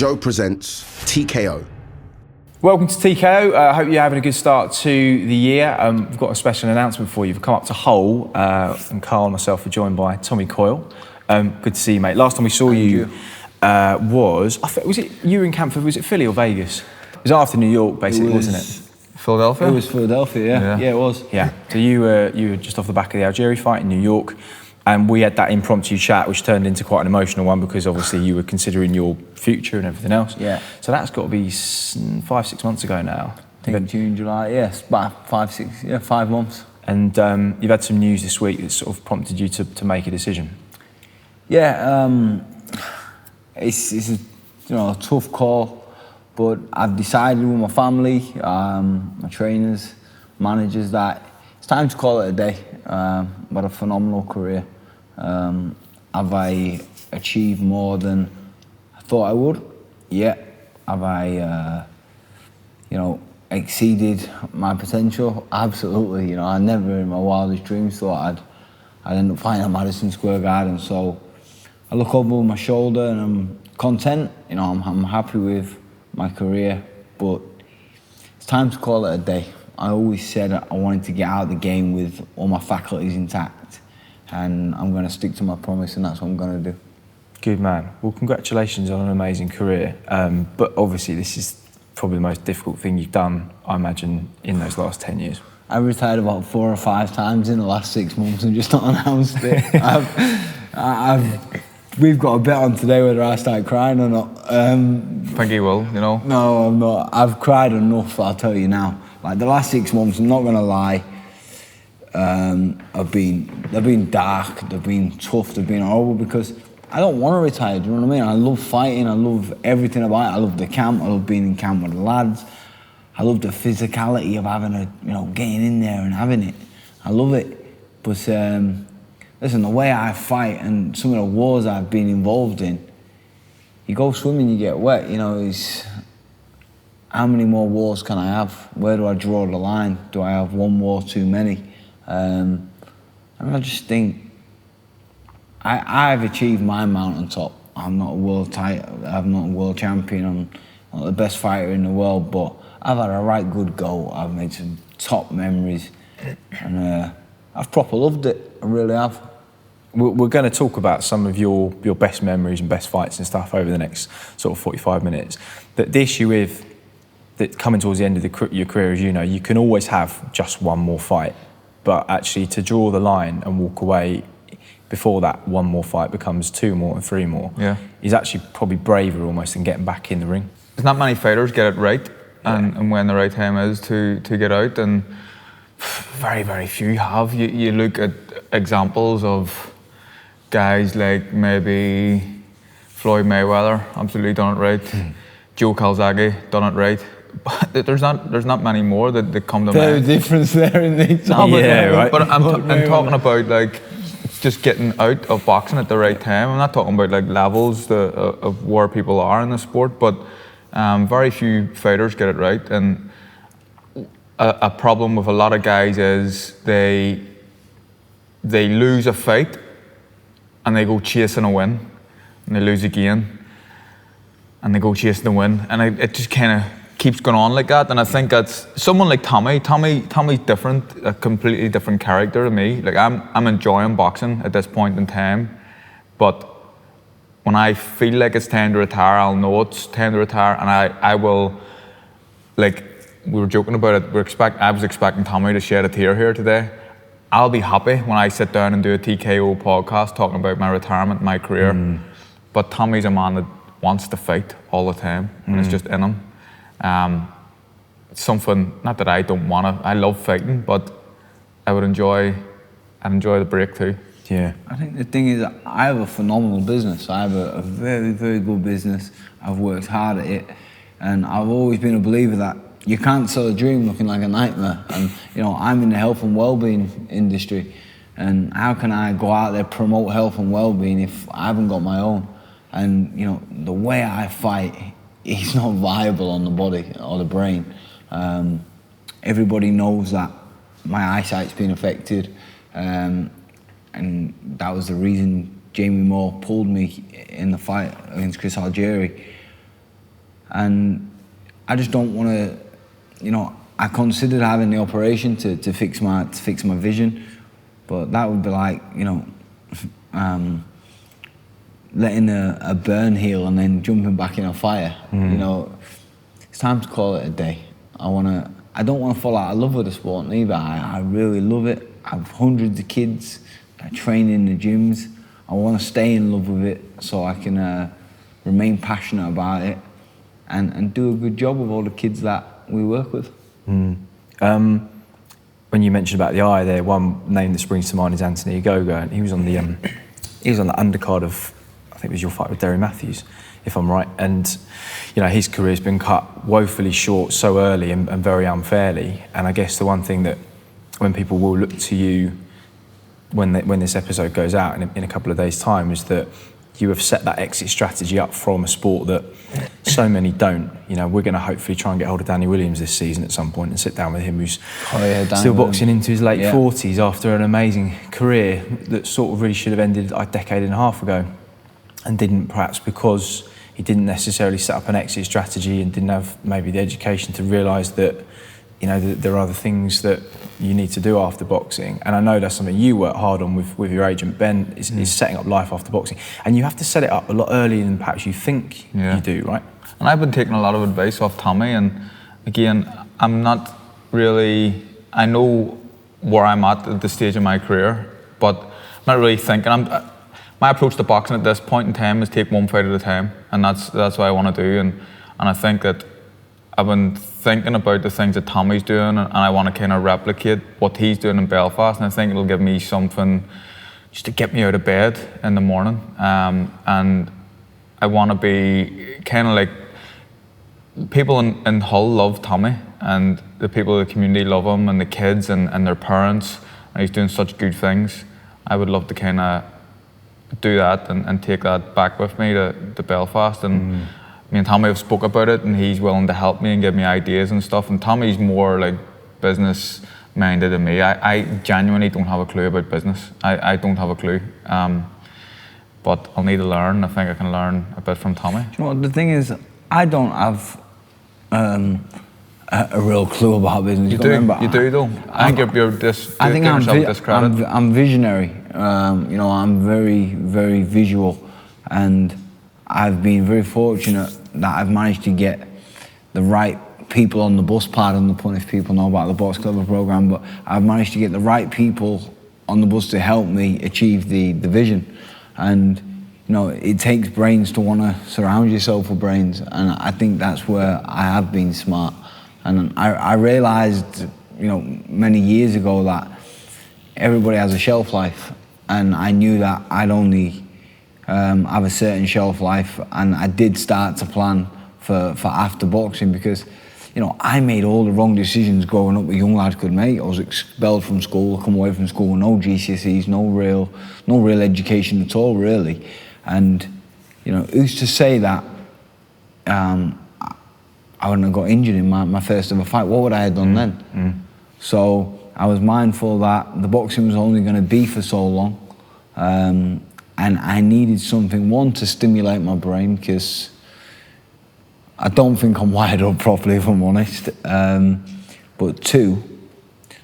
Joe presents TKO. Welcome to TKO. I hope you're having a good start to the year. We've got a special announcement for you. We've come up to Hull, and Carl and myself are joined by Tommy Coyle. Good to see you, mate. Last time we saw you was it you were in camp for, was it Philly or Vegas? It was after New York, basically, wasn't it? Philadelphia? It was Philadelphia, yeah, it was. Yeah, so you were just off the back of the Algieri fight in New York, and we had that impromptu chat, which turned into quite an emotional one because obviously you were considering your future and everything else. Yeah. So that's got to be 5-6 months ago now. I think June, July, yes, about 5 months. And you've had some news this week that sort of prompted you to make a decision. Yeah, it's a tough call, but I've decided with my family, my trainers, managers, that it's time to call it a day. I've had a phenomenal career. Have I achieved more than I thought I would? Yeah. Have I, exceeded my potential? Absolutely. I never in my wildest dreams thought I'd end up fighting at Madison Square Garden. So I look over my shoulder and I'm content. I'm happy with my career, but it's time to call it a day. I always said I wanted to get out of the game with all my faculties intact, and I'm going to stick to my promise, and that's what I'm going to do. Good man. Well, congratulations on an amazing career. But obviously this is probably the most difficult thing you've done, I imagine, in those last 10 years. I retired about 4 or 5 times in the last 6 months and just not announced it. We've got a bet on today whether I start crying or not. I think he will, No, I'm not. I've cried enough, I'll tell you now. Like the last 6 months, I'm not going to lie, they've been dark, they've been tough, they've been horrible because I don't want to retire, do you know what I mean? I love fighting, I love everything about it. I love the camp, I love being in camp with the lads. I love the physicality of getting in there and having it. I love it. But listen, the way I fight and some of the wars I've been involved in, you go swimming, you get wet, is how many more wars can I have? Where do I draw the line? Do I have one war too many? And I just think I've achieved my mountaintop. I'm not a world champion. I'm not the best fighter in the world, but I've had a right good go. I've made some top memories, and I've proper loved it. I really have. We're going to talk about some of your best memories and best fights and stuff over the next sort of 45 minutes. But the issue with that coming towards the end of your career, as you can always have just one more fight, but actually to draw the line and walk away before that one more fight becomes 2 more and 3 more, is actually probably braver almost than getting back in the ring. There's not many fighters get it right, and when the right time is to get out, and very, very few have. You look at examples of guys like maybe Floyd Mayweather, absolutely done it right. Joe Calzaghe, done it right. But there's not many more that come to mind. There's a difference there in the example. Yeah, right. But I'm talking about like just getting out of boxing at the right time. I'm not talking about like levels of where people are in the sport, but very few fighters get it right. And a problem with a lot of guys is they lose a fight and they go chasing a win, and they lose again and they go chasing the win, and it just kind of keeps going on like that. And I think that's someone like Tommy's different, a completely different character to me. Like I'm enjoying boxing at this point in time, but when I feel like it's time to retire, I'll know it's time to retire, and I will, like we were joking about it, I was expecting Tommy to shed a tear here today. I'll be happy when I sit down and do a TKO podcast talking about my retirement, my career. But Tommy's a man that wants to fight all the time, and it's just in him. It's something, not that I don't want to, I love fighting, but I'd enjoy the break too. Yeah. I think the thing is, I have a phenomenal business. I have a very, very good business. I've worked hard at it, and I've always been a believer that you can't sell a dream looking like a nightmare. And I'm in the health and well-being industry, and how can I go out there promote health and well-being if I haven't got my own? And the way I fight is not viable on the body or the brain. Everybody knows that my eyesight's been affected, and that was the reason Jamie Moore pulled me in the fight against Chris Algieri. and I just don't want to, you know, I considered having the operation to fix my vision, but that would be like, you know, letting a burn heal and then jumping back in a fire. You know, it's time to call it a day. I don't want to fall out of love with the sport either. I really love it. I have hundreds of kids. I train in the gyms. I want to stay in love with it so I can remain passionate about it and do a good job with all the kids that we work with. When you mentioned about the eye there, one name that springs to mind is Anthony Ogogo, and he was on the undercard of, I think it was your fight with Derry Matthews, if I'm right. And you know, his career's been cut woefully short so early and very unfairly. And I guess the one thing that when people will look to you when this episode goes out in a couple of days' time is that you have set that exit strategy up from a sport that so many don't. You know, we're going to hopefully try and get hold of Danny Williams this season at some point and sit down with him, who's still boxing into his late 40s after an amazing career that sort of really should have ended a decade and a half ago and didn't, perhaps because he didn't necessarily set up an exit strategy and didn't have maybe the education to realise that, you know, that there are other things that you need to do after boxing. And I know that's something you work hard on with your agent, Ben, is setting up life after boxing. And you have to set it up a lot earlier than perhaps you think you do, right? And I've been taking a lot of advice off Tommy, and again, I'm not really, I know where I'm at the stage of my career, but I'm not really thinking, my approach to boxing at this point in time is take one fight at a time, and that's what I want to do. And I think that I've been thinking about the things that Tommy's doing, and I want to kind of replicate what he's doing in Belfast, and I think it'll give me something just to get me out of bed in the morning. And I want to be kind of like, people in Hull love Tommy, and the people in the community love him, and the kids and their parents, and he's doing such good things. I would love to kind of do that and take that back with me to Belfast. And me and Tommy have spoke about it, and he's willing to help me and give me ideas and stuff. And Tommy's more like business minded than me. I genuinely don't have a clue about business. I don't have a clue. But I'll need to learn. I think I can learn a bit from Tommy. Do you know what, the thing is, I don't have a real clue about business. You do though. I think you're giving yourself discredit. I'm visionary. You know, I'm very, very visual, and I've been very fortunate that I've managed to get the right people on the bus, pardon the pun if people know about the Box Clever program, but I've managed to get the right people on the bus to help me achieve the vision. And you know, it takes brains to want to surround yourself with brains, and I think that's where I have been smart. And I realised, you know, many years ago that everybody has a shelf life, and I knew that I'd only have a certain shelf life, and I did start to plan for after boxing, because, you know, I made all the wrong decisions growing up a young lad could make. I was expelled from school, I come away from school with no GCSEs, no real education at all, really. And, you know, who's to say that I wouldn't have got injured in my first ever fight? What would I have done then? So I was mindful that the boxing was only going to be for so long, and I needed something, one, to stimulate my brain, because I don't think I'm wired up properly, if I'm honest, but two,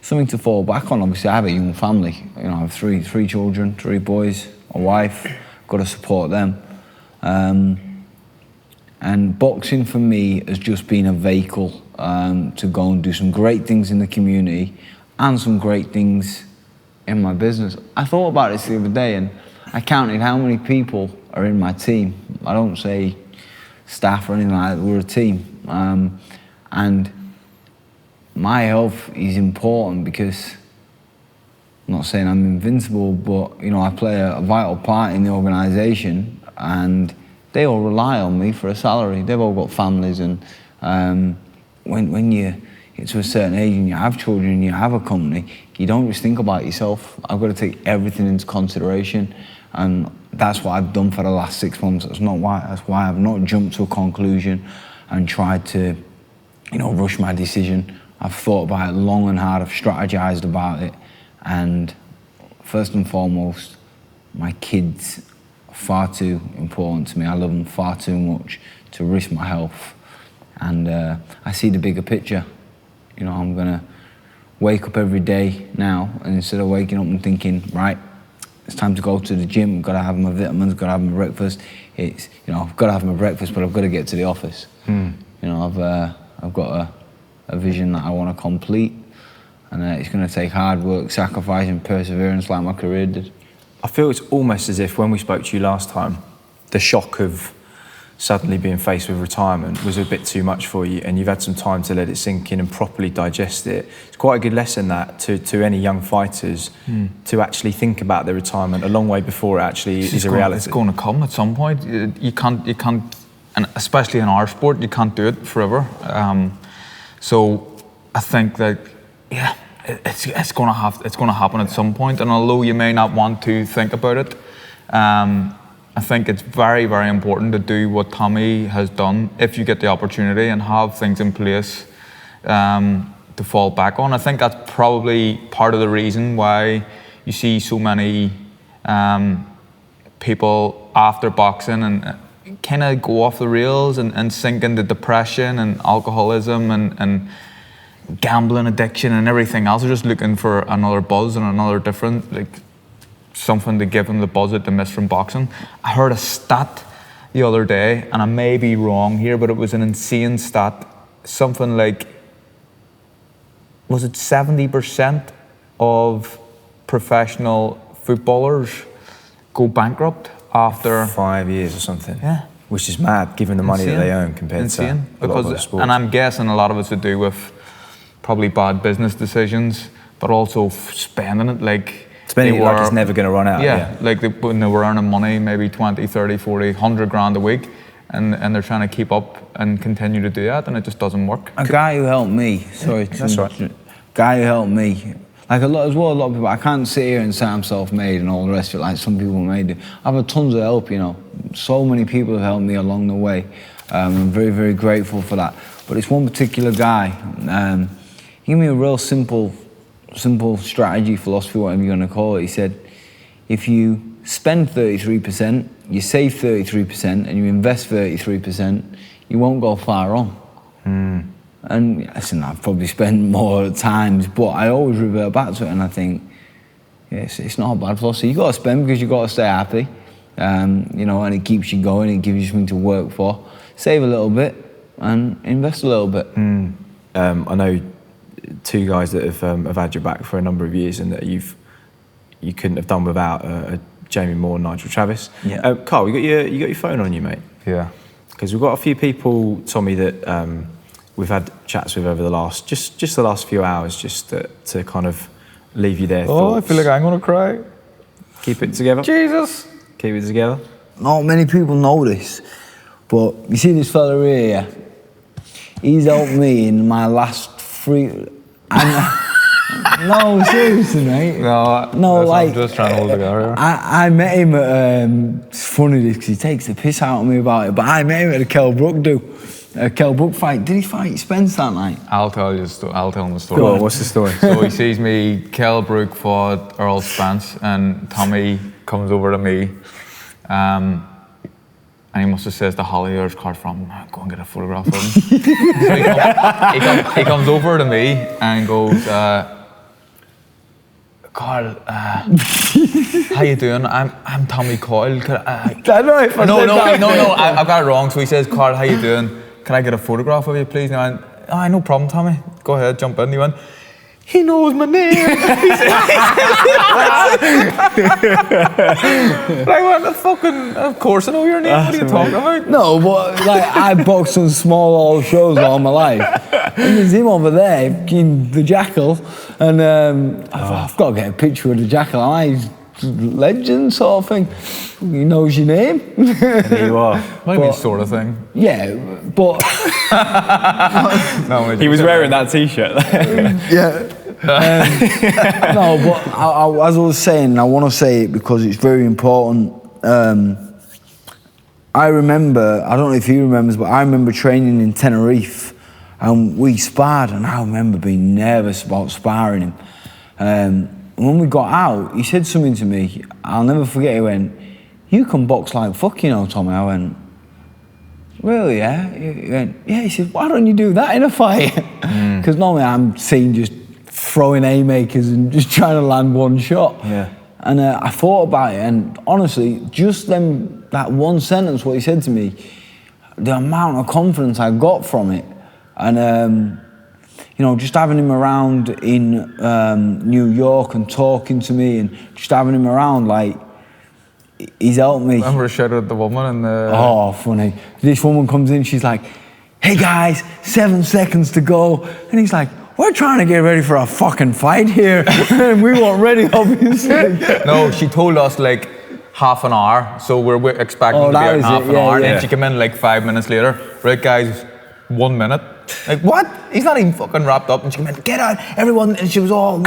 something to fall back on. Obviously I have a young family, you know, I have three children, 3 boys, a wife, got to support them. And boxing for me has just been a vehicle to go and do some great things in the community and some great things in my business. I thought about this the other day, and I counted how many people are in my team. I don't say staff or anything like that, we're a team. And my health is important, because I'm not saying I'm invincible, but you know, I play a vital part in the organisation, and they all rely on me for a salary. They've all got families, and when you get to a certain age and you have children and you have a company, you don't just think about yourself. I've got to take everything into consideration, and that's what I've done for the last 6 months. That's why I've not jumped to a conclusion and tried to, you know, rush my decision. I've thought about it long and hard. I've strategized about it, and first and foremost, my kids are far too important to me. I love them far too much to risk my health and I see the bigger picture. You know, I'm gonna wake up every day now, and instead of waking up and thinking, right, it's time to go to the gym, got to have my vitamins, got to have my breakfast. It's, you know, I've got to have my breakfast, but I've got to get to the office. You know, I've got a vision that I want to complete, and it's going to take hard work, sacrifice, and perseverance, like my career did. I feel it's almost as if when we spoke to you last time, the shock of suddenly being faced with retirement was a bit too much for you, and you've had some time to let it sink in and properly digest it. It's quite a good lesson that to any young fighters to actually think about their retirement a long way before it actually is a reality. It's going to come at some point. You can't, and especially in our sport, you can't do it forever. So I think that, yeah, it's going to happen at some point. And although you may not want to think about it, I think it's very, very important to do what Tommy has done if you get the opportunity and have things in place to fall back on. I think that's probably part of the reason why you see so many people after boxing and kind of go off the rails and sink into depression and alcoholism and gambling addiction and everything else. They're just looking for another buzz and another different, like, something to give them the buzz that they missed from boxing. I heard a stat the other day, and I may be wrong here, but it was an insane stat. Something like, was it 70% of professional footballers go bankrupt after 5 years or something? Yeah. Which is mad, given the money that they earn compared to a lot of other sports. And I'm guessing a lot of it's to do with probably bad business decisions, but also spending it like... Spending it like it's never going to run out. Yeah, like when they were earning money, maybe 20, 30, 40, 100 grand a week, and they're trying to keep up and continue to do that, and it just doesn't work. A guy who helped me, that's right. Guy who helped me, like a lot of people, I can't sit here and say I'm self-made and all the rest of it, like some people may do. I've had tons of help, you know. So many people have helped me along the way. I'm very, very grateful for that. But it's one particular guy. He gave me a real simple strategy, philosophy, whatever you're going to call it. He said, if you spend 33%, you save 33%, and you invest 33%, you won't go far wrong. And listen, I've probably spent more at times, but I always revert back to it, and I think, yes, it's not a bad philosophy. You got to spend because you got to stay happy, you know, and it keeps you going, it gives you something to work for. Save a little bit and invest a little bit. I know two guys that have had your back for a number of years, and that you couldn't have done without Jamie Moore and Nigel Travis. Yeah. Carl, you got your phone on you, mate? Yeah. Because we've got a few people, Tommy, that we've had chats with over the last the last few hours, just to kind of leave you their thoughts. I feel like I'm gonna cry. Keep it together. Jesus. Keep it together. Not many people know this, but you see this fella here, he's helped me in my last 3... No, seriously, mate. No, like, I'm just trying to hold together. I met him at, it's funny this because he takes the piss out of me about it, but I met him at a Kell Brook fight. Did he fight Spence that night? I'll tell him the story. Go on, what's the story? So he sees me, Kell Brook fought Earl Spence, and Tommy comes over to me, and he must have says to Holly, there's Carl Frampton, go and get a photograph of him. So he comes over to me and goes, Carl, how you doing? I'm Tommy Coyle. No, I've got it wrong. So he says, Carl, how you doing? Can I get a photograph of you, please? And I went, no problem, Tommy. Go ahead, jump in. He went, he knows my name. Like, what the fucking, of course I know your name. What are you talking about? No, but like I boxed on small old shows all my life. And there's him over there, the Jackal, and I've got to get a picture of the Jackal. He's legend sort of thing. He knows your name. There you are. Maybe sort of thing. Yeah, but he was wearing that T-shirt. Yeah. No, but as I was saying, I want to say it because it's very important. I remember, I don't know if he remembers, but I remember training in Tenerife, and we sparred, and I remember being nervous about sparring him. When we got out, he said something to me, I'll never forget. He went, you can box like fuck, you know, Tommy. I went, really, yeah? He went, yeah, he said, why don't you do that in a fight? Because normally I'm seen just throwing haymakers and just trying to land one shot. Yeah. And I thought about it, and honestly, just that one sentence, what he said to me, the amount of confidence I got from it, and you know, just having him around in New York and talking to me, and just having him around, like, he's helped me. I remember I shouted at the woman and oh, funny. This woman comes in, she's like, hey guys, 7 seconds to go. And he's like, we're trying to get ready for a fucking fight here. And we weren't ready, obviously. No, she told us like half an hour, so we're expecting to be out in half an hour. And then she came in like 5 minutes later. Right, guys, 1 minute. Like, what? He's not even fucking wrapped up. And she came in, get out, everyone. And she was all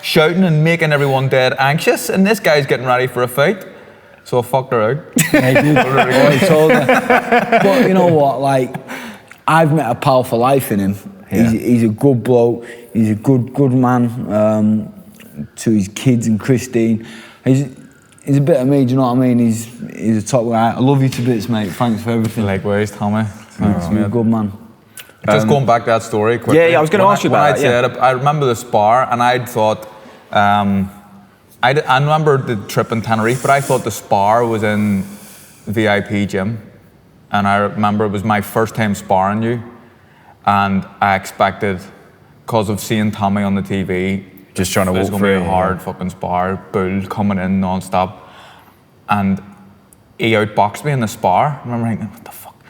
shouting and making everyone dead anxious. And this guy's getting ready for a fight. So I fucked her out. I told her. But you know what, like, I've met a pal for life in him. Yeah. He's a good bloke. He's a good man to his kids and Christine. He's a bit of me, do you know what I mean? He's a top guy. I love you to bits, mate. Thanks for everything. Likewise, Tommy. Thanks, You're a good man. Just going back to that story quickly. Yeah, I was going to ask you about that. I remember the spar, and I'd thought, I remember the trip in Tenerife, but I thought the spar was in VIP gym. And I remember it was my first time sparring you. And I expected, because of seeing Tommy on the TV, just trying to walk through a hard fucking spar, bull coming in non-stop. And he outboxed me in the spar. I remember thinking, what the fuck?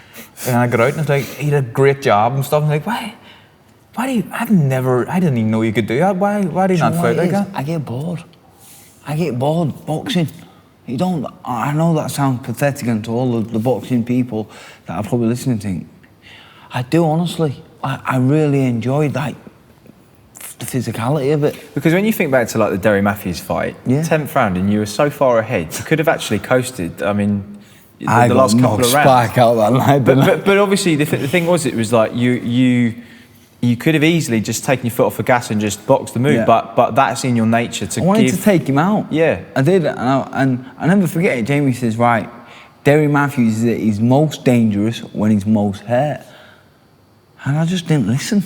And I got out and it's like, he did a great job and stuff. And I was like, why do you, I didn't even know you could do that. Why do you not fight like that? I get bored. I get bored boxing. I know that sounds pathetic, and to all the boxing people that are probably listening think, I do honestly. I really enjoyed like the physicality of it. Because when you think back to like the Derry Matthews fight, 10th round, and you were so far ahead, you could have actually coasted. I mean, the last couple of rounds. Back out that night, but obviously the thing was, it was like you could have easily just taken your foot off the gas and just boxed the move, yeah. but that's in your nature to I wanted to take him out. Yeah. I did, and I never forget it. Jamie says, right, Derry Matthews is most dangerous when he's most hurt. And I just didn't listen.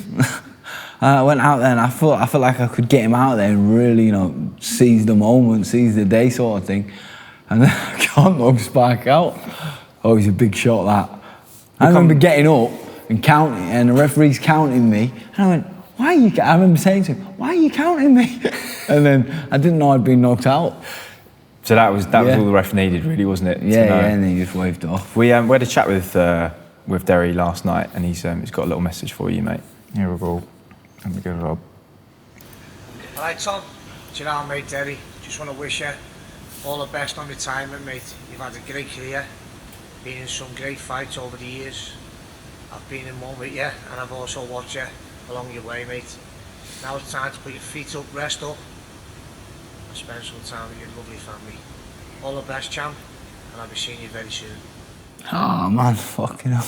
I went out there and I felt like I could get him out there and really, you know, seize the moment, seize the day sort of thing. And then I can't knock Spark out. Oh, he's a big shot, that. I remember getting up and counting, and the referee's counting me. And I went, why are you, I remember saying to him, why are you counting me? And then I didn't know I'd been knocked out. So that was all the ref needed, really, wasn't it? Yeah, and then he just waved off. We had a chat with Derry last night, and he's got a little message for you, mate. Here we go. Let me get it up. All right, Tom. Do you know, mate, Derry, just want to wish you all the best on retirement, mate. You've had a great career, been in some great fights over the years. I've been in one with you, and I've also watched you along your way, mate. Now it's time to put your feet up, rest up, and spend some time with your lovely family. All the best, champ, and I'll be seeing you very soon. Oh man, fucking hell.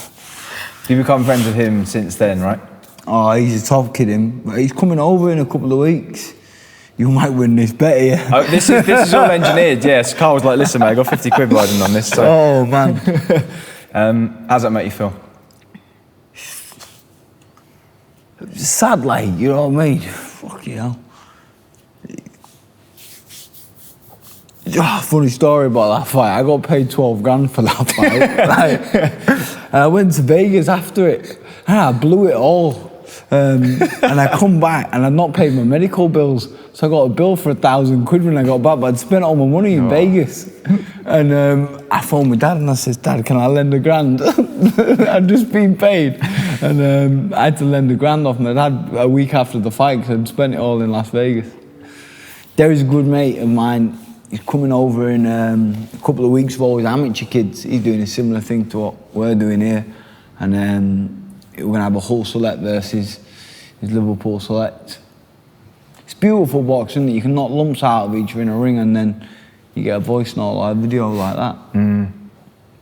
You become friends with him since then, right? Oh, he's a top kid, him. But he's coming over in a couple of weeks. You might win this bet here. Oh, this is all engineered, yes. Carl was like, listen, mate, I got 50 quid riding on this. So. Oh, man. How's that make you feel? Sad, like, you know what I mean? Fucking hell. Oh, funny story about that fight. I got paid 12 grand for that fight. And I went to Vegas after it, and I blew it all. And I come back, and I'd not paid my medical bills, so I got a bill for 1,000 quid when I got back, but I'd spent all my money in Vegas. And I phoned my dad, and I said, Dad, can I lend £1,000? I'd just been paid. And I had to lend £1,000 off my dad a week after the fight, because I'd spent it all in Las Vegas. Derry's a good mate of mine. He's coming over in a couple of weeks with all his amateur kids. He's doing a similar thing to what we're doing here. And we're going to have a Hull Select versus his Liverpool Select. It's beautiful boxing that you can knock lumps out of each other in a ring, and then you get a voice note like a video like that.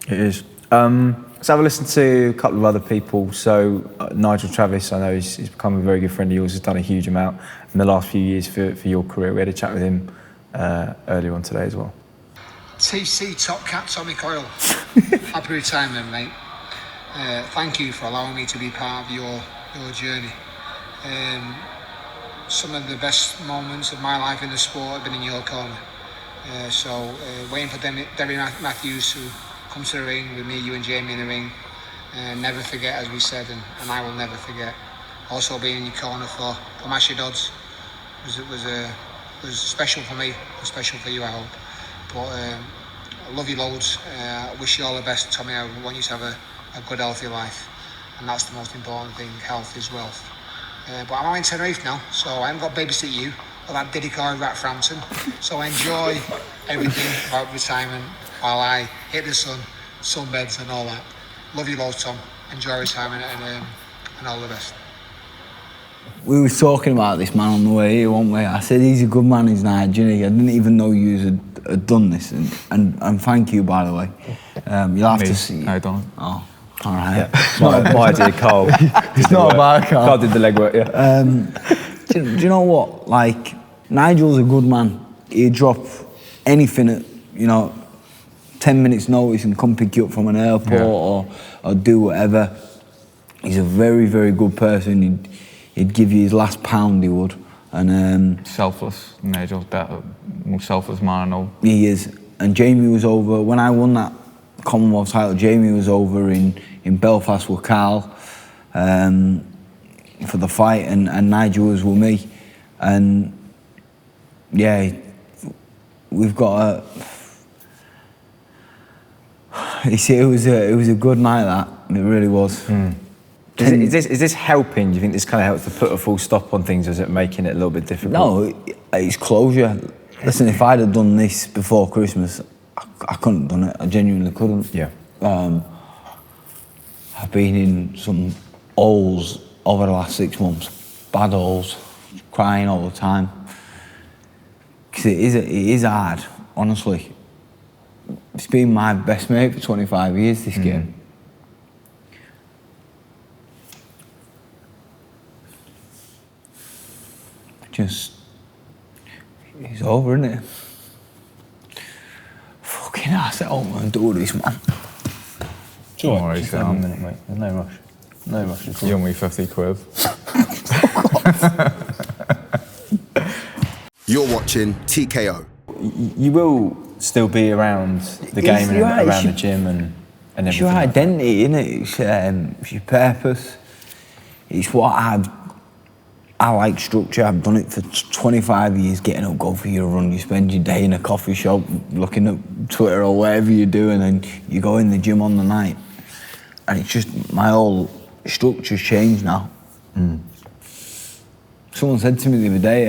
It is. Let's have a listen to a couple of other people. So Nigel Travis, I know he's become a very good friend of yours. He's done a huge amount in the last few years for your career. We had a chat with him earlier on today as well. TC Top Cat Tommy Coyle. Happy retirement, mate. thank you for allowing me to be part of your journey. Some of the best moments of my life in the sport have been in your corner. Waiting for Debbie Matthews to come to the ring with me, you and Jamie in the ring. Never forget, as we said, and I will never forget. Also being in your corner for Masha Dodds was special for me, was special for you, I hope. But I love you loads. I wish you all the best, Tommy. I want you to have a good, healthy life, and that's the most important thing. Health is wealth. But I'm out in Tenerife now, so I haven't got to babysit you or that diddy Carl Frampton. So I enjoy everything about retirement while I hit the sun, sunbeds and all that. Love you loads, Tom. Enjoy retirement and all the best. We were talking about this man on the way here, weren't we? I said he's a good man, he's Nigerian. I didn't even know you had done this, and thank you, by the way. You'll have to see. I don't. Oh, all right. Yeah. my idea, Carl. It's not about Carl. Carl did the legwork, yeah. Do you know what? Like, Nigel's a good man. He'd drop anything at 10 minutes notice and come pick you up from an airport or do whatever. He's a very, very good person. He'd give you his last pound, he would. And Selfless, Nigel's better, most selfless man I know. He is. And Jamie was over, when I won that Commonwealth title, Jamie was over in Belfast with Carl for the fight, and Nigel was with me. And yeah, we've got you see, it was a good night, that. It really was. Is this helping? Do you think this kind of helps to put a full stop on things, or is it making it a little bit difficult? No, it's closure. Listen, if I'd have done this before Christmas, I couldn't have done it. I genuinely couldn't. Yeah. I've been in some holes over the last 6 months, bad holes, crying all the time. Because it is hard, honestly. It's been my best mate for 25 years, this game. It's over, isn't it? Fucking hell, I said, oh man, do this, man. Don't worry, Just a minute, mate. There's no rush. No rush at all. You owe me 50 quid. You're watching TKO. You will still be around the game and around the gym and everything. It's your identity, innit? It's your purpose. It's what I like structure. I've done it for 25 years, getting up, go for your run. You spend your day in a coffee shop looking at Twitter or whatever you're doing, and you go in the gym on the night. And it's just, my whole structure's changed now. Someone said to me the other day,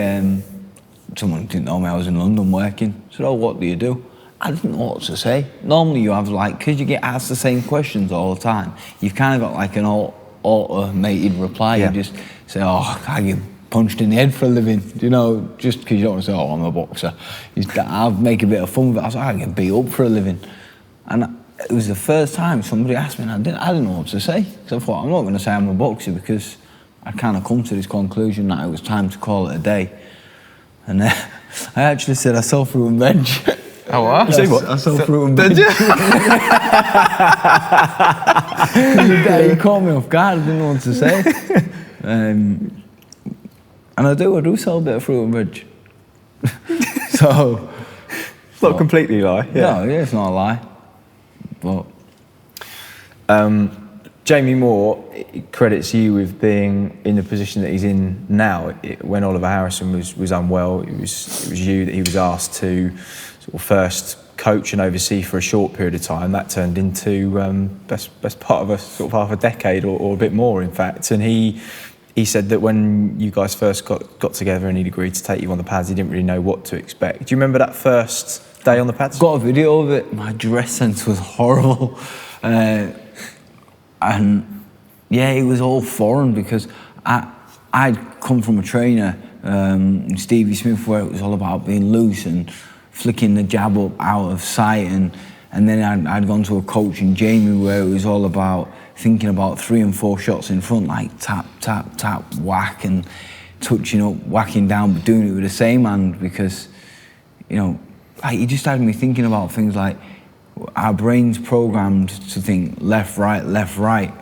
someone didn't know me, I was in London working. I said, oh, what do you do? I didn't know what to say. Normally you have because you get asked the same questions all the time, you've kind of got like an automated reply. Yeah. You just say, oh, I get punched in the head for a living, just because you don't want to say, oh, I'm a boxer. I'll make a bit of fun of it. I was like, I get beat up for a living. And it was the first time somebody asked me, and I didn't know what to say. So I thought, I'm not going to say I'm a boxer, because I kind of come to this conclusion that it was time to call it a day. And I actually said I sell fruit and veg. Oh, what? You say what? I sell fruit and veg. Did you? You caught me off guard, I didn't know what to say. And I do sell a bit of fruit and veg. So... It's not completely a lie. Yeah. No, it's not a lie. But... Jamie Moore credits you with being in the position that he's in now. When Oliver Harrison was unwell, it was you that he was asked to sort of first coach and oversee for a short period of time. That turned into best part of sort of half a decade or a bit more, in fact. And he said that when you guys first got together and he'd agreed to take you on the pads, he didn't really know what to expect. Do you remember that first day on the pads? Got a video of it. My dress sense was horrible. And yeah, it was all foreign, because I'd come from a trainer, Stevie Smith, where it was all about being loose and flicking the jab up out of sight, and then I'd gone to a coach in Jamie where it was all about thinking about 3 and 4 shots in front, like tap, tap, tap, whack, and touching up, whacking down, but doing it with the same hand, because, he just had me thinking about things like, our brain's programmed to think left, right, left, right.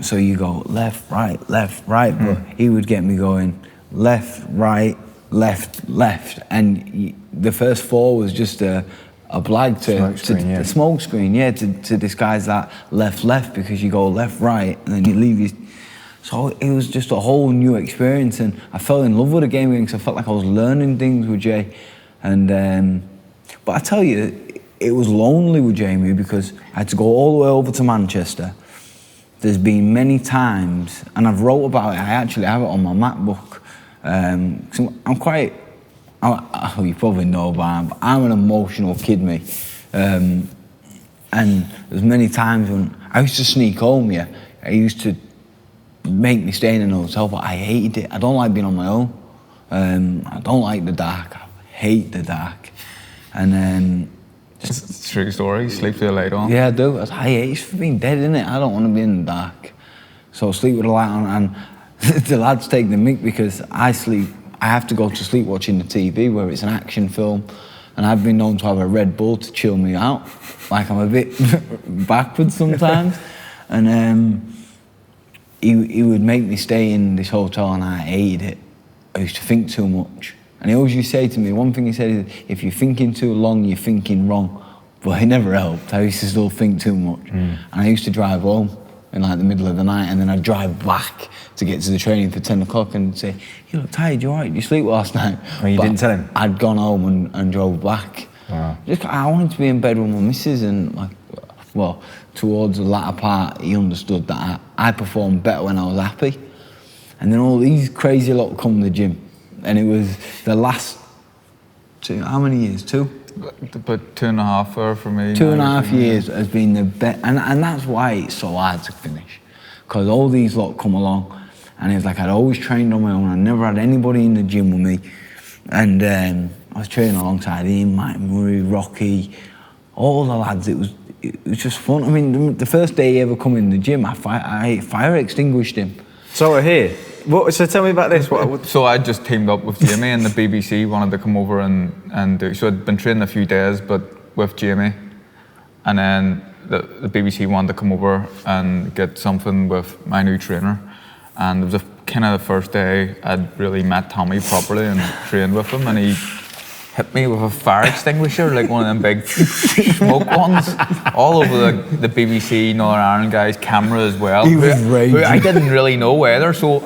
So you go left, right, but he would get me going left, right, left, left, and the first 4 was just a blag a smoke screen, to disguise that left, because you go left, right, and then you leave your. So it was just a whole new experience, and I fell in love with the game because I felt like I was learning things with Jay, and but I tell you, it was lonely with Jamie because I had to go all the way over to Manchester. There's been many times, and I've wrote about it. I actually have it on my MacBook. So I'm quite. You probably know about but I'm an emotional kid, me. And there's many times when I used to sneak home. I used to make me stay in a hotel, but I hated it. I don't like being on my own. I don't like the dark. I hate the dark. And then. It's a true story. Sleep till late on. Yeah, I do. I hate it. It's for being dead, innit? I don't want to be in the dark. So I sleep with the light on, and the lads take the mick because I have to go to sleep watching the TV where it's an action film, and I've been known to have a Red Bull to chill me out. Like I'm a bit backwards sometimes. And he would make me stay in this hotel, and I hated it. I used to think too much. And he always used to say to me, one thing he said is, if you're thinking too long, you're thinking wrong. But it never helped. I used to still think too much. And I used to drive home in like the middle of the night, and then I'd drive back to get to the training for 10 o'clock and say, you look tired, you all right? Did you sleep last night? Well, you didn't tell him? I'd gone home and drove back. Wow. I wanted to be in bed with my missus, and towards the latter part, he understood that I performed better when I was happy. And then all these crazy lot come to the gym. And it was the last how many years? 2? About 2.5 for me. 2.5 years has been the best, and that's why it's so hard to finish. Because all these lot come along, and it's like I'd always trained on my own. I never had anybody in the gym with me, and I was training alongside him, Mike Murray, Rocky, all the lads. It was just fun. I mean, the first day he ever come in the gym, I fire extinguished him. So we're here. So tell me about this. So I just teamed up with Jamie, and the BBC wanted to come over and do. So I'd been training a few days, but with Jamie, and then the BBC wanted to come over and get something with my new trainer, and it was kind of the first day I'd really met Tommy properly and trained with him, and he hit me with a fire extinguisher, like one of them big smoke ones, all over the BBC Northern Ireland guys' camera as well. He was raging. I didn't really know either, so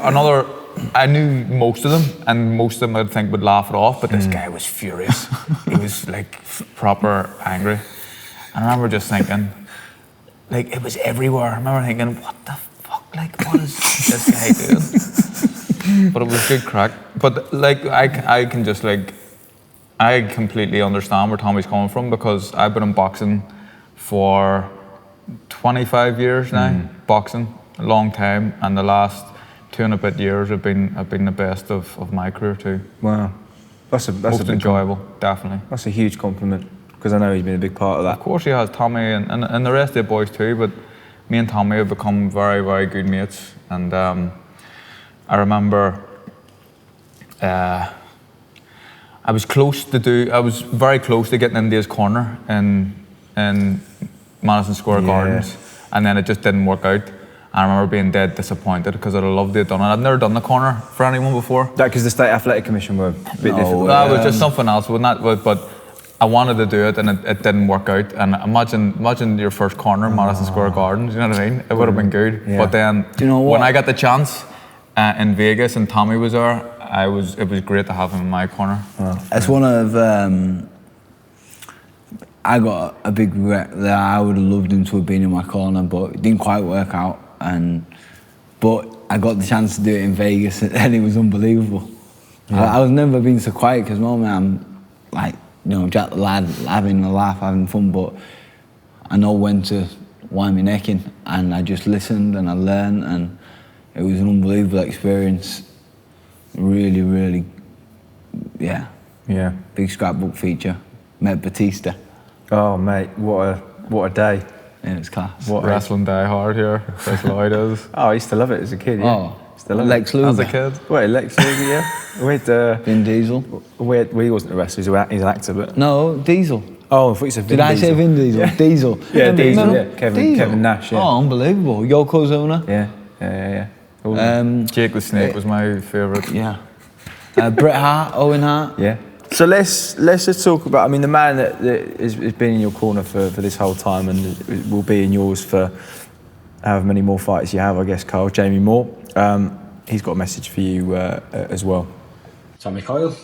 I knew most of them, and most of them I'd think would laugh it off, but this guy was furious. He was like proper angry. And I remember just thinking, like it was everywhere. I remember thinking, what the fuck, like what is this guy doing? But it was good crack. But like I can just like, I completely understand where Tommy's coming from, because I've been in boxing for 25 years now, boxing, a long time, and the last 2 and a bit years have been the best of my career too. Wow, that's most enjoyable, definitely. That's a huge compliment, because I know he's been a big part of that. Of course he has, Tommy, and the rest of the boys too, but me and Tommy have become very, very good mates, and I remember I was very close to getting into his corner in Madison Square Gardens, and then it just didn't work out. I remember being dead disappointed because I'd love to have done it. I'd never done the corner for anyone before. That because the State Athletic Commission were a bit different. That was just something else, but I wanted to do it, and it didn't work out. And imagine your first corner in Madison Square Garden. Do you know what I mean? It would have been good. Yeah. But then, Do you know what? when I got the chance in Vegas and Tommy was there, it was great to have him in my corner. It's one of I got a big regret that I would have loved him to have been in my corner, but it didn't quite work out. But I got the chance to do it in Vegas, and it was unbelievable. I was never been so quiet, because normally I'm like, Jack the lad, having a laugh, having fun, but I know when to wind my neck in, and I just listened and I learned, and it was an unbelievable experience. Really, really, yeah. Big scrapbook feature. Met Batista. Oh mate, what a day. Yeah, it's class. What wrestling die hard here, as Lloyd is. Oh, I used to love it as a kid. Yeah. Oh, still love Lex it. Luger. As a kid. Wait, Lex Luger, yeah. We had Vin Diesel. he wasn't a wrestler. He's an actor, but No, Diesel. Oh, I thought you said Vin Did I Diesel. say Vin Diesel? Yeah. Diesel. Yeah, Diesel, Remember? yeah. Kevin Nash, yeah. Oh, unbelievable. Yokozuna. Yeah. Jake the Snake was my favourite. Yeah. Bret Hart, Owen Hart. Yeah. So let's just talk about. I mean, the man that has been in your corner for this whole time and will be in yours for however many more fights you have, I guess, Carl. Jamie Moore. He's got a message for you as well. Tommy Coyle.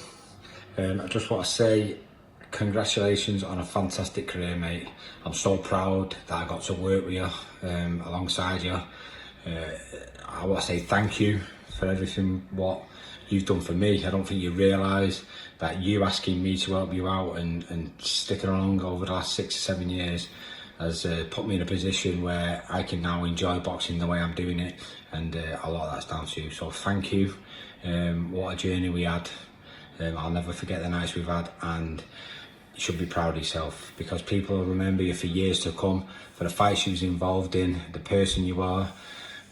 I just want to say congratulations on a fantastic career, mate. I'm so proud that I got to work with you alongside you. I want to say thank you for everything what you've done for me. I don't think you realise that you asking me to help you out and sticking along over the last 6 or 7 years has put me in a position where I can now enjoy boxing the way I'm doing it, and a lot of that's down to you. So thank you. What a journey we had. I'll never forget the nights we've had, and you should be proud of yourself because people will remember you for years to come, for the fights you was involved in, the person you are,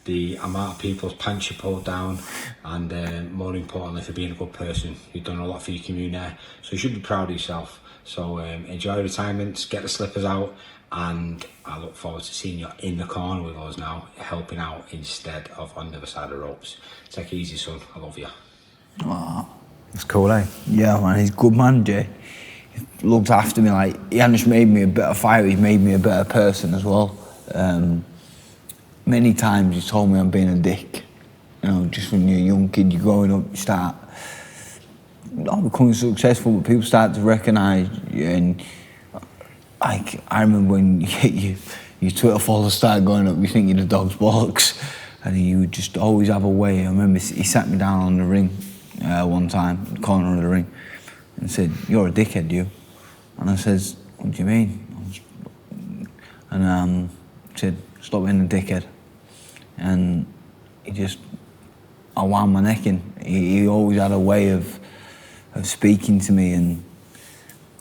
the amount of people's pants you pulled down, and more importantly for being a good person. You've done a lot for your community, so you should be proud of yourself. So enjoy retirement, get the slippers out, and I look forward to seeing you in the corner with us now, helping out instead of on the other side of the ropes. Take it easy, son. I love you. Oh. That's cool, eh? Yeah, man, he's a good man, Jay. He looked after me, like, he hadn't just made me a better fighter, he's made me a better person as well. Many times he's told me I'm being a dick. You know, just when you're a young kid, you're growing up, you start not becoming successful, but people start to recognise you. And like, I remember when your Twitter followers started going up, you think you're the dog's bollocks. And he would just always have a way. I remember he sat me down on the ring one time, in the corner of the ring, and said, "You're a dickhead, you." And I says, "What do you mean?" And said, "Stop being a dickhead." And I wound my neck in. He always had a way of speaking to me, and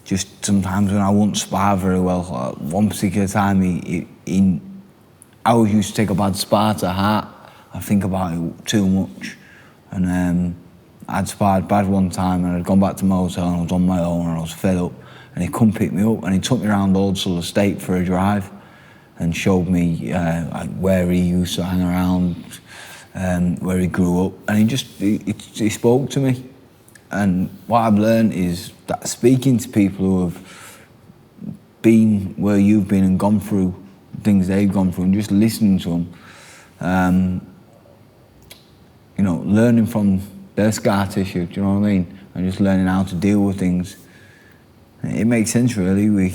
just sometimes when I wouldn't spar very well, one particular time I always used to take a bad spar to heart. I think about it too much. And I'd sparred bad one time and I'd gone back to my hotel and I was on my own and I was fed up. And he come pick me up and he took me around Old Hull Estate for a drive and showed me where he used to hang around, where he grew up. And he spoke to me. And what I've learned is that speaking to people who have been where you've been and gone through things they've gone through and just listening to them, you know, learning from their scar tissue, do you know what I mean? And just learning how to deal with things. It makes sense, really. We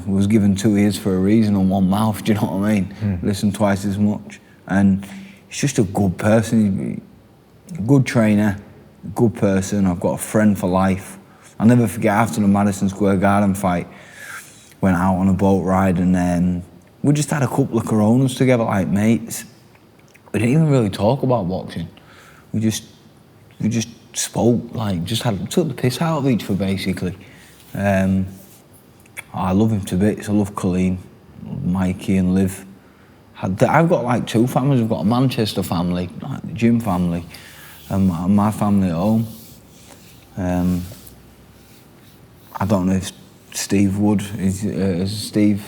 was given 2 ears for a reason and 1 mouth, do you know what I mean? Listen twice as much. And he's just a good person, a good trainer, a good person. I've got a friend for life. I'll never forget after the Madison Square Garden fight, went out on a boat ride and we just had a couple of Coronas together like mates. We didn't even really talk about boxing. We just spoke, like, took the piss out of each other, basically. I love him to bits. I love Colleen, Mikey and Liv. I've got like 2 families. I've got a Manchester family, like the gym family, and my family at home. I don't know if Steve would. Has Steve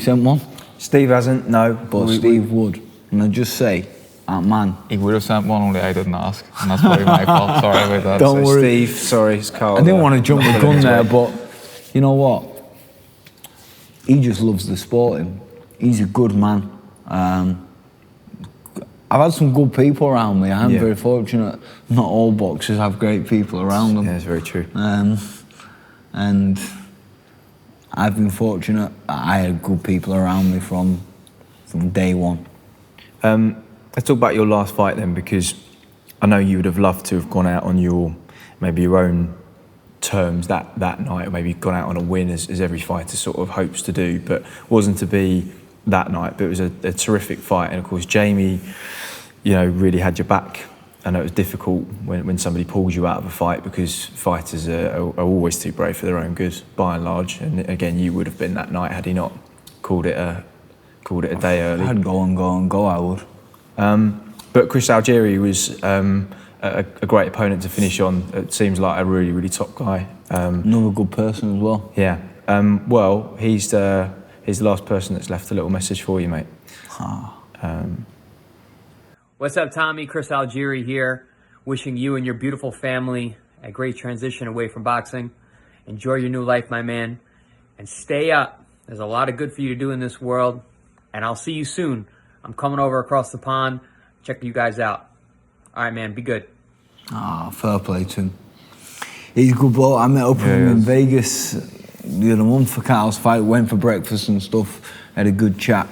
sent one? Steve hasn't, no. But Steve would. And I just say, man. He would have sent one, only I didn't ask. And that's probably my fault. Sorry about that. Don't worry. Steve, sorry, it's Carl. I didn't want to jump the gun there, but you know what? He just loves the sport. He's a good man. I've had some good people around me. I'm very fortunate. Not all boxers have great people around them. Yeah, it's very true. And I've been fortunate that I had good people around me from day one. Let's talk about your last fight then, because I know you would have loved to have gone out on your own terms that night, or maybe gone out on a win as every fighter sort of hopes to do, but wasn't to be that night. But it was a terrific fight, and of course Jamie, really had your back. I know it was difficult when somebody pulls you out of a fight, because fighters are always too brave for their own good, by and large. And again, you would have been that night had he not called it a day early. I'd go, I would. But Chris Algieri was a great opponent to finish on. It seems like a really, really top guy. Another good person as well. Yeah. Well, he's the last person that's left a little message for you, mate. What's up, Tommy? Chris Algieri here, wishing you and your beautiful family a great transition away from boxing. Enjoy your new life, my man, and stay up. There's a lot of good for you to do in this world, and I'll see you soon. I'm coming over across the pond. Check you guys out. All right, man, be good. Fair play to him. He's a good bloke. I met up with him in Vegas the other month for Carl's fight, went for breakfast and stuff, had a good chat.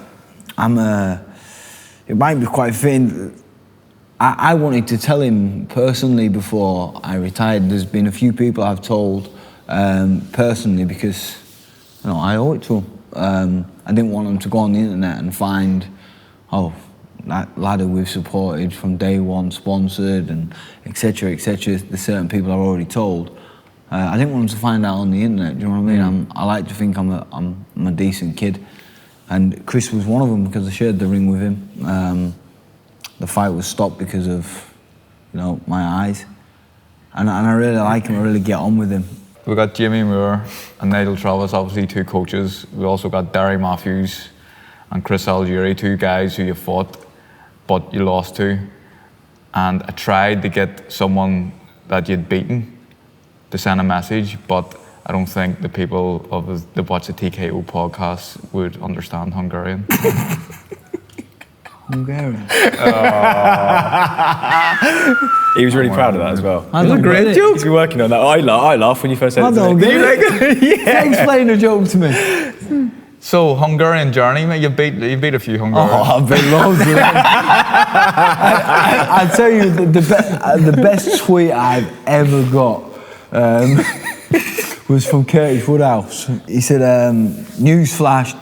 It might be quite thin. I wanted to tell him personally before I retired. There's been a few people I've told personally because I owe it to him. I didn't want him to go on the internet and find, that lad who we've supported from day one, sponsored and etc. The certain people I've already told. I didn't want him to find out on the internet. Do you know what I mean? I like to think I'm a decent kid, and Chris was one of them because I shared the ring with him. The fight was stopped because of my eyes, and I really like him. I really get on with him. We got Jimmy Moore and Nigel Travis, obviously 2 coaches. We also got Derry Matthews and Chris Algieri, 2 guys who you fought, but you lost to. And I tried to get someone that you'd beaten to send a message, but I don't think the people that watch the TKO podcast would understand Hungarian. Hungarian. He was really proud of that as well. It was a great joke. He's been working on that. I laughed when you first said it. Don't get it. Explain the joke to me. So, Hungarian journey, mate, you beat a few Hungarians. I've been loads of them. I tell you, the best tweet I've ever got was from Curtis Woodhouse. He said, newsflash,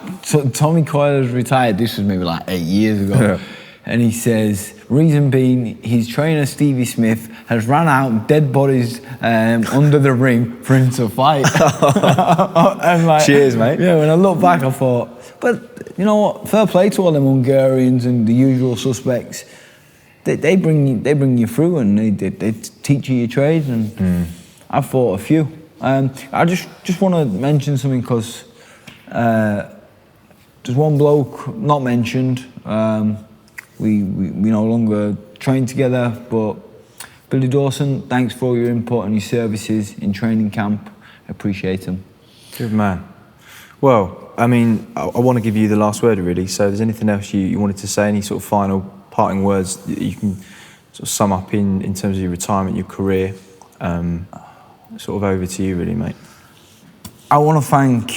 Tommy Coyle has retired. This was maybe like 8 years ago. Yeah. And he says, reason being, his trainer Stevie Smith has ran out dead bodies under the ring for him to fight. And cheers, mate. Yeah, when I look back, I thought, but you know what? Fair play to all them Hungarians and the usual suspects. They bring you through and they teach you your trade. And I've fought a few. I just want to mention something because there's one bloke not mentioned. We no longer train together, but Billy Dawson, thanks for all your input and your services in training camp. Appreciate them. Good man. Well, I mean, I want to give you the last word, really. So, if there's anything else you wanted to say, any sort of final parting words that you can sort of sum up in terms of your retirement, your career, sort of over to you, really, mate. I want to thank,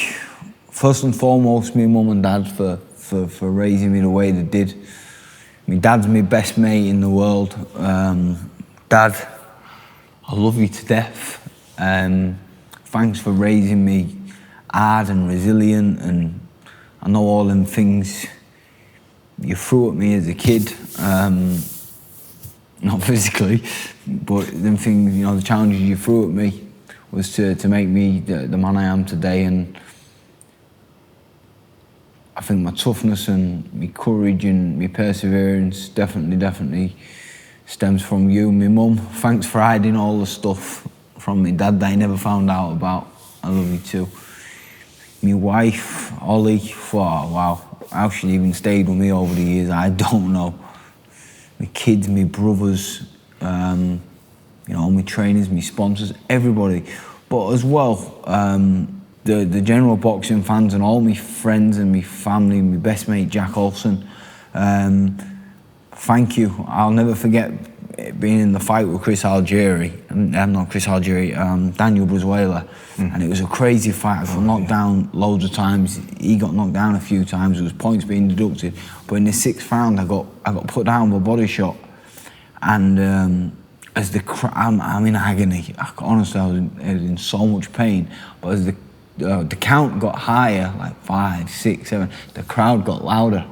first and foremost, my mum and dad for raising me the way they did. My dad's my best mate in the world. Dad, I love you to death. Thanks for raising me hard and resilient, and I know all them things you threw at me as a kid, not physically, but them things, the challenges you threw at me was to make me the man I am today. And I think my toughness and my courage and my perseverance definitely stems from you. My mum, thanks for hiding all the stuff from me dad that I never found out about. I love you too. My wife, Ollie, wow, how she even stayed with me over the years, I don't know. My kids, my brothers, my trainers, my sponsors, everybody. But as well, the general boxing fans and all my friends and my family, my best mate Jack Olsen, thank you. I'll never forget being in the fight with Chris Algieri, Daniel Brazuela, and it was a crazy fight. I got knocked down loads of times. He got knocked down a few times. There was points being deducted, but in the 6th round, I got put down with a body shot, and as I'm in agony. Honestly, I was in so much pain. But as the count got higher, like 5, 6, 7, the crowd got louder.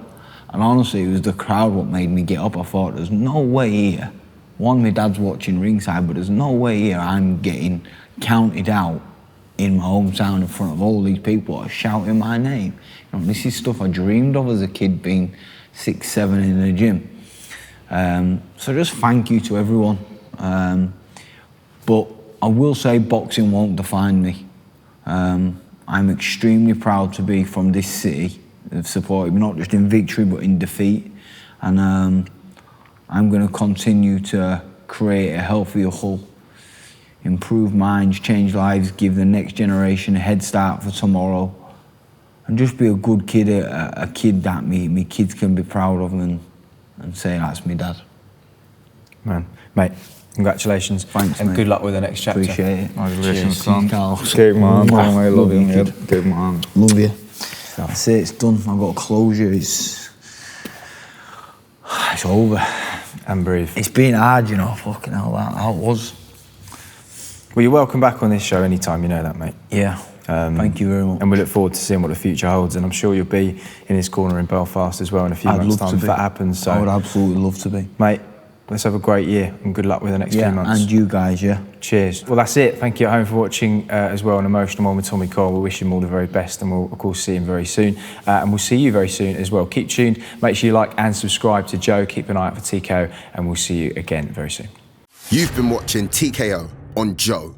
And honestly, it was the crowd what made me get up. I thought, there's no way here. One, my dad's watching ringside, but there's no way here I'm getting counted out in my hometown in front of all these people that are shouting my name. This is stuff I dreamed of as a kid, being 6, 7 in the gym. So just thank you to everyone. But I will say boxing won't define me. I'm extremely proud to be from this city. They've supported me not just in victory but in defeat, and I'm going to continue to create a healthier Hull, improve minds, change lives, give the next generation a head start for tomorrow, and just be a good kid, a kid that me kids can be proud of and say that's me dad. Man, mate, congratulations. Thanks, and mate. good luck with the next chapter. Appreciate it. Congratulations, Cheers. son. Carl. Good man. I love you, kid. mate. Good man. Love you. That's it, it's done. I've got closure. It's over. And breathe. It's been hard, you know, fucking hell, that how it was. Well, you're welcome back on this show anytime, you know that, mate. Yeah, thank you very much. And we look forward to seeing what the future holds, and I'm sure you'll be in his corner in Belfast as well in a few months' time if that happens. So, I would absolutely love to be. Mate, let's have a great year and good luck with the next few months. And you guys, yeah. Cheers. Well, that's it. Thank you at home for watching as well. An emotional one with Tommy Coyle. We wish him all the very best, and we'll, of course, see him very soon. And we'll see you very soon as well. Keep tuned. Make sure you like and subscribe to Joe. Keep an eye out for TKO, and we'll see you again very soon. You've been watching TKO on Joe.